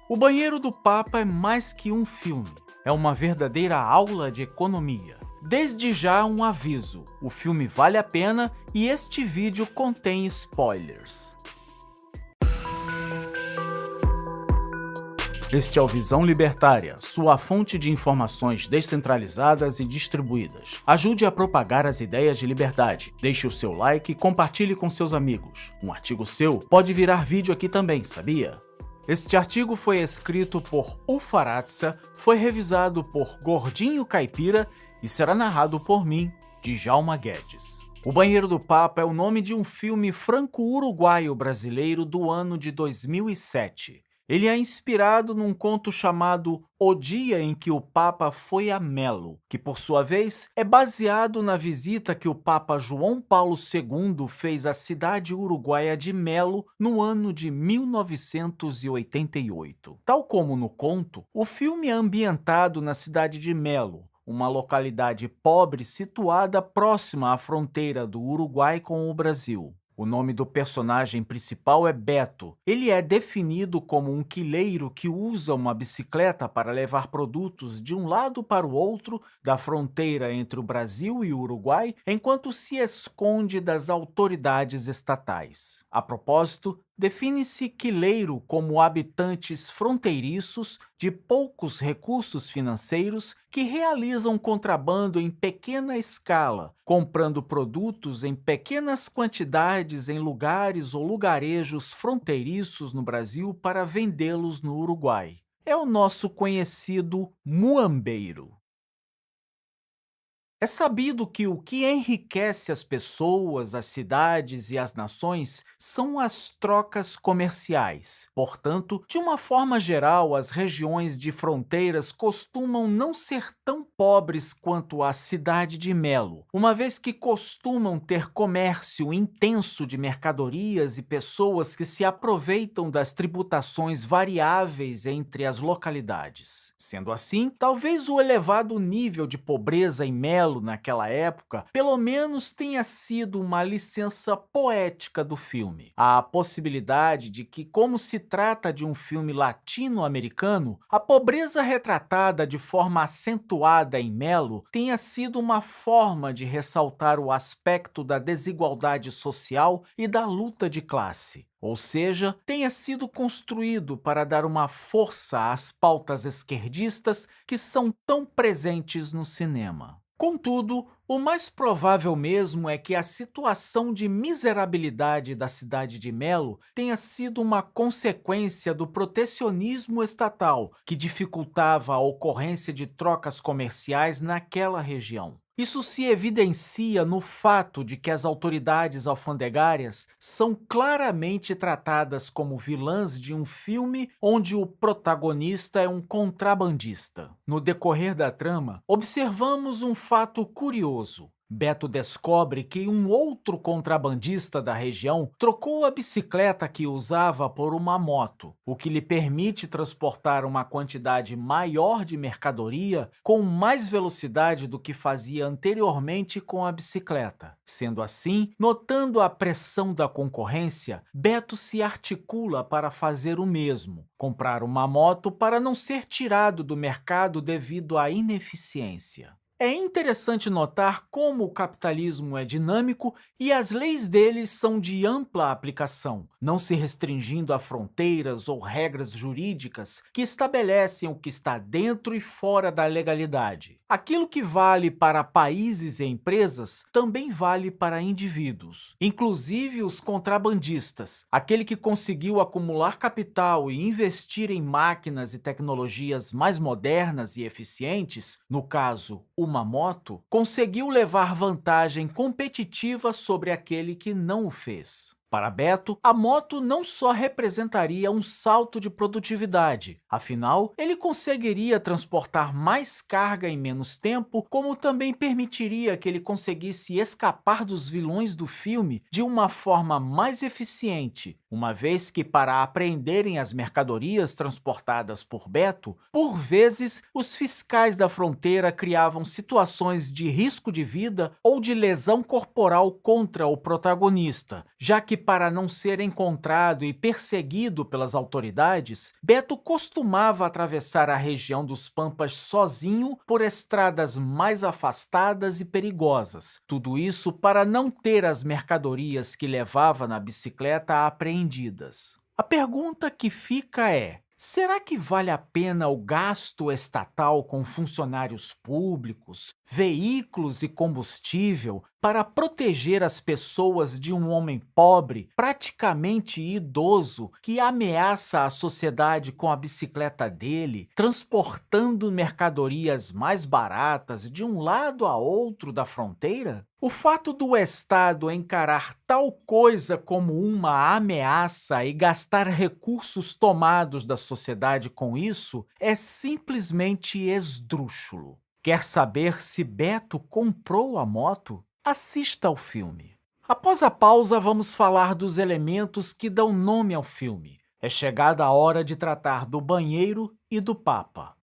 O Banheiro do Papa é mais que um filme, é uma verdadeira aula de economia. Desde já um aviso, o filme vale a pena e este vídeo contém spoilers. Este é o Visão Libertária, sua fonte de informações descentralizadas e distribuídas. Ajude a propagar as ideias de liberdade. Deixe o seu like e compartilhe com seus amigos. Um artigo seu pode virar vídeo aqui também, sabia? Este artigo foi escrito por Ufaratsa, foi revisado por Gordinho Caipira e será narrado por mim, Djalma Guedes. O Banheiro do Papa é o nome de um filme franco-uruguaio-brasileiro do ano de 2007. Ele é inspirado num conto chamado O Dia em que o Papa foi a Melo, que por sua vez é baseado na visita que o Papa João Paulo II fez à cidade uruguaia de Melo no ano de 1988. Tal como no conto, o filme é ambientado na cidade de Melo, uma localidade pobre situada próxima à fronteira do Uruguai com o Brasil. O nome do personagem principal é Beto. Ele é definido como um quileiro que usa uma bicicleta para levar produtos de um lado para o outro da fronteira entre o Brasil e o Uruguai, enquanto se esconde das autoridades estatais. A propósito, define-se quileiro como habitantes fronteiriços de poucos recursos financeiros que realizam contrabando em pequena escala, comprando produtos em pequenas quantidades em lugares ou lugarejos fronteiriços no Brasil para vendê-los no Uruguai. É o nosso conhecido muambeiro. É sabido que o que enriquece as pessoas, as cidades e as nações são as trocas comerciais. Portanto, de uma forma geral, as regiões de fronteiras costumam não ser tão pobres quanto a cidade de Melo, uma vez que costumam ter comércio intenso de mercadorias e pessoas que se aproveitam das tributações variáveis entre as localidades. Sendo assim, talvez o elevado nível de pobreza em Melo naquela época, pelo menos tenha sido uma licença poética do filme. Há a possibilidade de que, como se trata de um filme latino-americano, a pobreza retratada de forma acentuada em Melo tenha sido uma forma de ressaltar o aspecto da desigualdade social e da luta de classe. Ou seja, tenha sido construído para dar uma força às pautas esquerdistas que são tão presentes no cinema. Contudo, o mais provável mesmo é que a situação de miserabilidade da cidade de Melo tenha sido uma consequência do protecionismo estatal, que dificultava a ocorrência de trocas comerciais naquela região. Isso se evidencia no fato de que as autoridades alfandegárias são claramente tratadas como vilãs de um filme onde o protagonista é um contrabandista. No decorrer da trama, observamos um fato curioso. Beto descobre que um outro contrabandista da região trocou a bicicleta que usava por uma moto, o que lhe permite transportar uma quantidade maior de mercadoria com mais velocidade do que fazia anteriormente com a bicicleta. Sendo assim, notando a pressão da concorrência, Beto se articula para fazer o mesmo, comprar uma moto para não ser tirado do mercado devido à ineficiência. É interessante notar como o capitalismo é dinâmico e as leis dele são de ampla aplicação, não se restringindo a fronteiras ou regras jurídicas que estabelecem o que está dentro e fora da legalidade. Aquilo que vale para países e empresas também vale para indivíduos, inclusive os contrabandistas. Aquele que conseguiu acumular capital e investir em máquinas e tecnologias mais modernas e eficientes, no caso, uma moto, conseguiu levar vantagem competitiva sobre aquele que não o fez. Para Beto, a moto não só representaria um salto de produtividade, afinal, ele conseguiria transportar mais carga em menos tempo, como também permitiria que ele conseguisse escapar dos vilões do filme de uma forma mais eficiente, uma vez que, para apreenderem as mercadorias transportadas por Beto, por vezes os fiscais da fronteira criavam situações de risco de vida ou de lesão corporal contra o protagonista, já que, para não ser encontrado e perseguido pelas autoridades, Beto costumava atravessar a região dos Pampas sozinho por estradas mais afastadas e perigosas. Tudo isso para não ter as mercadorias que levava na bicicleta apreendidas. A pergunta que fica é: será que vale a pena o gasto estatal com funcionários públicos, veículos e combustível para proteger as pessoas de um homem pobre, praticamente idoso, que ameaça a sociedade com a bicicleta dele, transportando mercadorias mais baratas de um lado a outro da fronteira? O fato do Estado encarar tal coisa como uma ameaça e gastar recursos tomados da sociedade com isso é simplesmente esdrúxulo. Quer saber se Beto comprou a moto? Assista ao filme. Após a pausa, vamos falar dos elementos que dão nome ao filme. É chegada a hora de tratar do banheiro e do Papa.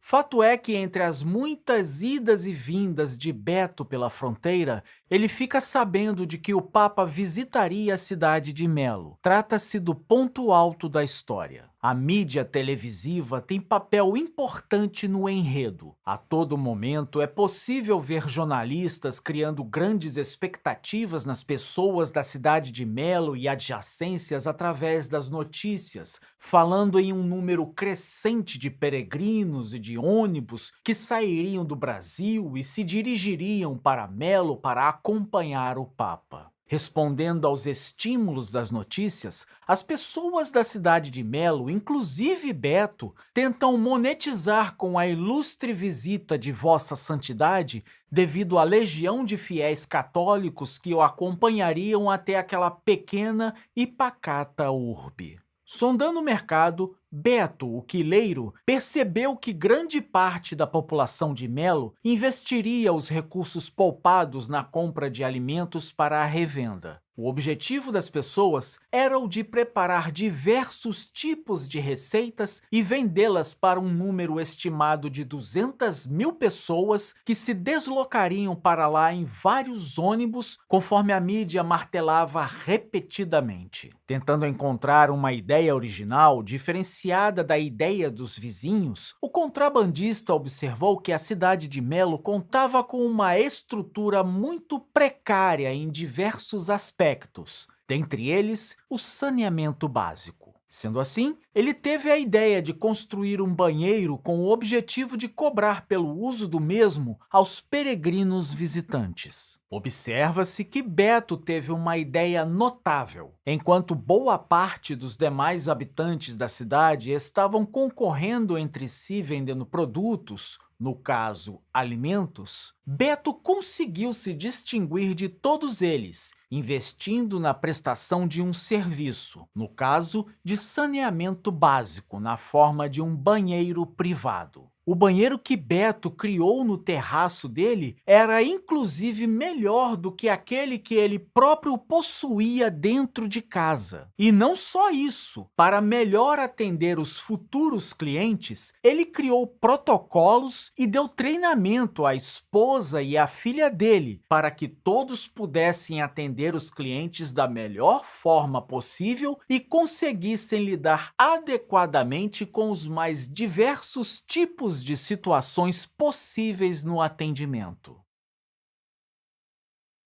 Fato é que, entre as muitas idas e vindas de Beto pela fronteira, ele fica sabendo de que o Papa visitaria a cidade de Melo. Trata-se do ponto alto da história. A mídia televisiva tem papel importante no enredo. A todo momento é possível ver jornalistas criando grandes expectativas nas pessoas da cidade de Melo e adjacências através das notícias, falando em um número crescente de peregrinos e de ônibus que sairiam do Brasil e se dirigiriam para Melo para acompanhar o Papa. Respondendo aos estímulos das notícias, as pessoas da cidade de Melo, inclusive Beto, tentam monetizar com a ilustre visita de Vossa Santidade devido à legião de fiéis católicos que o acompanhariam até aquela pequena e pacata urbe. Sondando o mercado, Beto, o quileiro, percebeu que grande parte da população de Melo investiria os recursos poupados na compra de alimentos para a revenda. O objetivo das pessoas era o de preparar diversos tipos de receitas e vendê-las para um número estimado de 200 mil pessoas que se deslocariam para lá em vários ônibus, conforme a mídia martelava repetidamente. Tentando encontrar uma ideia original, diferenciada da ideia dos vizinhos, o contrabandista observou que a cidade de Melo contava com uma estrutura muito precária em diversos aspectos, dentre eles o saneamento básico. Sendo assim, ele teve a ideia de construir um banheiro com o objetivo de cobrar pelo uso do mesmo aos peregrinos visitantes. Observa-se que Beto teve uma ideia notável. Enquanto boa parte dos demais habitantes da cidade estavam concorrendo entre si vendendo produtos, no caso, alimentos, Beto conseguiu se distinguir de todos eles, investindo na prestação de um serviço, no caso, de saneamento básico, na forma de um banheiro privado. O banheiro que Beto criou no terraço dele era inclusive melhor do que aquele que ele próprio possuía dentro de casa. E não só isso, para melhor atender os futuros clientes, ele criou protocolos e deu treinamento à esposa e à filha dele para que todos pudessem atender os clientes da melhor forma possível e conseguissem lidar adequadamente com os mais diversos tipos de situações possíveis no atendimento.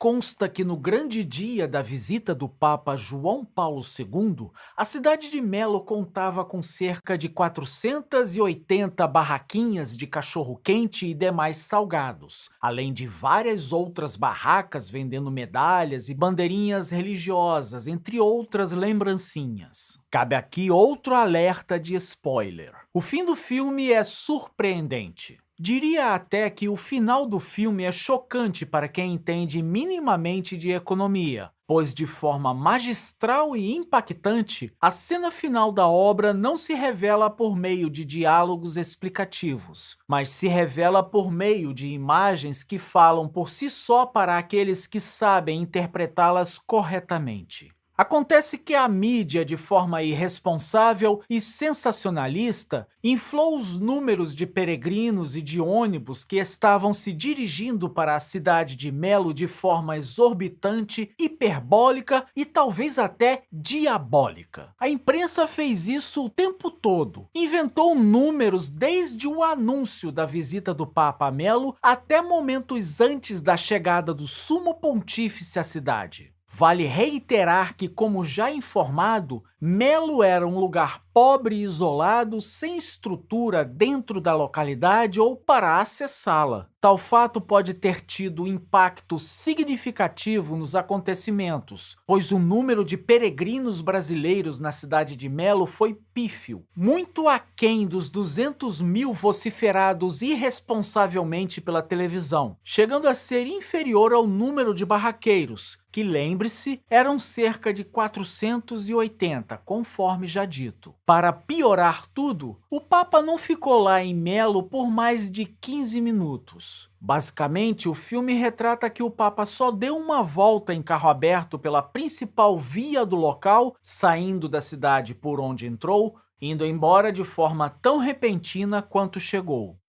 Consta que no grande dia da visita do Papa João Paulo II, a cidade de Melo contava com cerca de 480 barraquinhas de cachorro-quente e demais salgados, além de várias outras barracas vendendo medalhas e bandeirinhas religiosas, entre outras lembrancinhas. Cabe aqui outro alerta de spoiler. O fim do filme é surpreendente. Diria até que o final do filme é chocante para quem entende minimamente de economia, pois de forma magistral e impactante, a cena final da obra não se revela por meio de diálogos explicativos, mas se revela por meio de imagens que falam por si só para aqueles que sabem interpretá-las corretamente. Acontece que a mídia, de forma irresponsável e sensacionalista, inflou os números de peregrinos e de ônibus que estavam se dirigindo para a cidade de Melo de forma exorbitante, hiperbólica e talvez até diabólica. A imprensa fez isso o tempo todo. Inventou números desde o anúncio da visita do Papa a Melo até momentos antes da chegada do Sumo Pontífice à cidade. Vale reiterar que, como já informado, Melo era um lugar pobre e isolado, sem estrutura dentro da localidade ou para acessá-la. Tal fato pode ter tido impacto significativo nos acontecimentos, pois o número de peregrinos brasileiros na cidade de Melo foi pífio, muito aquém dos 200 mil vociferados irresponsavelmente pela televisão, chegando a ser inferior ao número de barraqueiros, que, lembre-se, eram cerca de 480, conforme já dito. Para piorar tudo, o Papa não ficou lá em Melo por mais de 15 minutos. Basicamente, o filme retrata que o Papa só deu uma volta em carro aberto pela principal via do local, saindo da cidade por onde entrou, indo embora de forma tão repentina quanto chegou.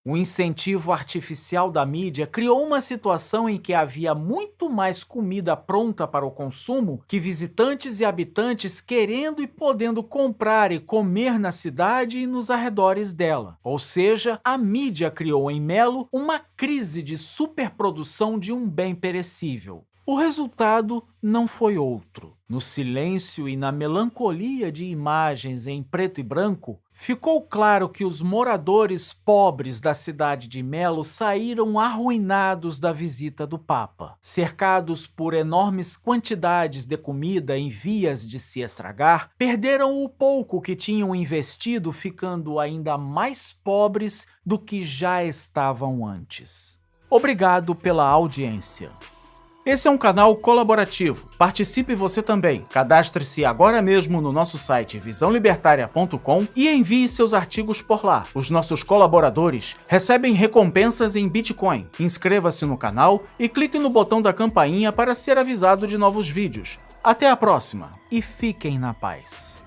O incentivo artificial da mídia criou uma situação em que havia muito mais comida pronta para o consumo que visitantes e habitantes querendo e podendo comprar e comer na cidade e nos arredores dela. Ou seja, a mídia criou em Melo uma crise de superprodução de um bem perecível. O resultado não foi outro. No silêncio e na melancolia de imagens em preto e branco, ficou claro que os moradores pobres da cidade de Melo saíram arruinados da visita do Papa. Cercados por enormes quantidades de comida em vias de se estragar, perderam o pouco que tinham investido, ficando ainda mais pobres do que já estavam antes. Obrigado pela audiência. Esse é um canal colaborativo. Participe você também. Cadastre-se agora mesmo no nosso site visãolibertaria.com e envie seus artigos por lá. Os nossos colaboradores recebem recompensas em Bitcoin. Inscreva-se no canal e clique no botão da campainha para ser avisado de novos vídeos. Até a próxima e fiquem na paz.